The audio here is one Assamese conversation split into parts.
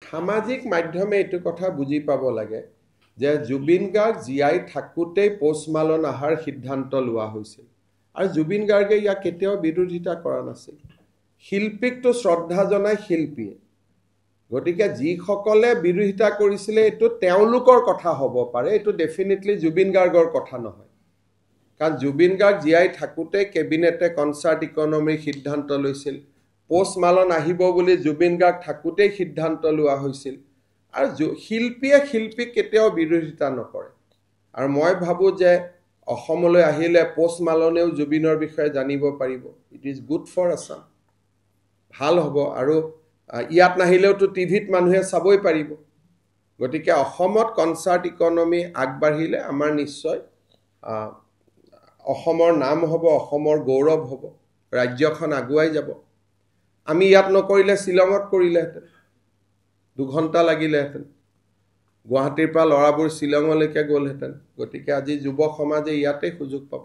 সামাজিক মাধ্যমে এইটো কথা বুজি পাব লাগে যে জুবিন গাৰ্গ জীয়াই থাকোঁতেই পোষ্ট মালন অহাৰ সিদ্ধান্ত লোৱা হৈছিল আৰু জুবিন গাৰ্গে ইয়াক কেতিয়াও বিৰোধিতা কৰা নাছিল শিল্পীকটো শ্ৰদ্ধা জনাই শিল্পীয়ে গতিকে যিসকলে বিৰোধিতা কৰিছিলে এইটো তেওঁলোকৰ কথা হ'ব পাৰে এইটো ডেফিনেটলি জুবিন গাৰ্গৰ কথা নহয় কাৰণ জুবিন গাৰ্গ জীয়াই থাকোঁতেই কেবিনেটে কনচাৰ্ট ইকনমিৰ সিদ্ধান্ত লৈছিল পোষ্ট মালন আহিব বুলি জুবিন গাৰ্গ থাকোঁতেই সিদ্ধান্ত লোৱা হৈছিল আৰু শিল্পীয়ে শিল্পীক কেতিয়াও বিৰোধিতা নকৰে আৰু মই ভাবোঁ যে অসমলৈ আহিলে পোষ্ট মালনেও জুবিনৰ বিষয়ে জানিব পাৰিব it is good for Assam ভাল হ'ব আৰু ইয়াত নাহিলেওতো টিভিত মানুহে চাবই পাৰিব গতিকে অসমত কনচাৰ্ট ইকনমি আগবাঢ়িলে আমাৰ নিশ্চয় অসমৰ নাম হ'ব অসমৰ গৌৰৱ হ'ব ৰাজ্যখন আগুৱাই যাব আমি ইয়াত নকৰিলে শ্বিলঙত কৰিলেহেঁতেন 2 ঘণ্টা লাগিলেহেঁতেন গুৱাহাটীৰ পৰা ল'ৰাবোৰ শ্বিলঙলৈকে গ'লহেঁতেন গতিকে আজি যুৱ সমাজে ইয়াতে সুযোগ পাব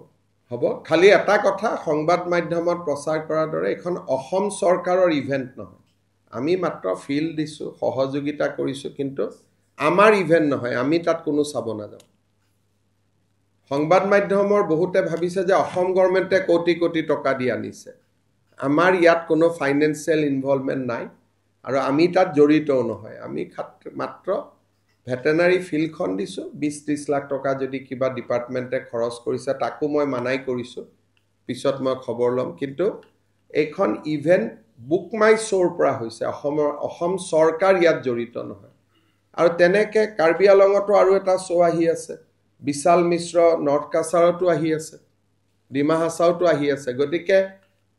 হ'ব খালি এটা কথা সংবাদ মাধ্যমত প্ৰচাৰ কৰাৰ দৰে এখন অসম চৰকাৰৰ ইভেণ্ট নহয় আমি মাত্ৰ ফিল দিছোঁ সহযোগিতা কৰিছোঁ কিন্তু আমাৰ ইভেণ্ট নহয় আমি তাত কোনো চাব নাযাওঁ সংবাদ মাধ্যমৰ বহুতে ভাবিছে যে অসম গভৰ্ণমেণ্টে কোটি কোটি টকা দি আনিছে আমাৰ ইয়াত কোনো ফাইনেন্সিয়েল ইনভলভমেণ্ট নাই আৰু আমি তাত জড়িতও নহয় আমি মাত্ৰ ভেটেনাৰী ফিল্ডখন দিছোঁ 20-30 লাখ টকা যদি কিবা ডিপাৰ্টমেণ্টে খৰচ কৰিছে তাকো মই মানাই কৰিছোঁ পিছত মই খবৰ ল'ম কিন্তু এইখন ইভেণ্ট বুক মাই শ্ব'ৰ পৰা হৈছে অসম চৰকাৰ ইয়াত জড়িত নহয় আৰু তেনেকৈ কাৰ্বি আলঙতো আৰু এটা শ্ব' আহি আছে বিশাল মিশ্ৰ নৰ্থ কাছাৰতো আহি আছে ডিমা হাছাওতো আহি আছে গতিকে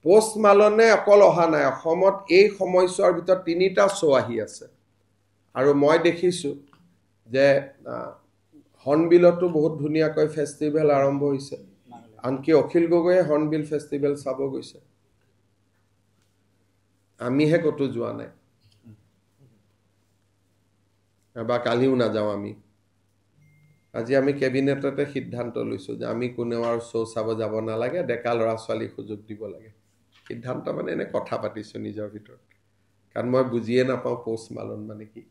পোষ্ট মালনে অকল অহা নাই অসমত এই সময়ছোৱাৰ ভিতৰত 3টা শ্ব' আহি আছে আৰু মই দেখিছোঁ যে হৰ্ণবিলতো বহুত ধুনীয়াকৈ ফেষ্টিভেল আৰম্ভ হৈছে আনকি অখিল গগৈয়ে হৰ্ণবিল ফেষ্টিভেল চাব গৈছে আমিহে ক'তো যোৱা নাই বা কালিও নাযাওঁ আমি আজি আমি কেবিনেটতে সিদ্ধান্ত লৈছোঁ যে আমি কোনেও আৰু শ্ব' চাব যাব নালাগে ডেকা ল'ৰা ছোৱালীক সুযোগ দিব লাগে সিদ্ধান্ত মানে এনে কথা পাতিছোঁ নিজৰ ভিতৰত কাৰণ মই বুজিয়ে নাপাওঁ পোষ্ট মালন মানে কি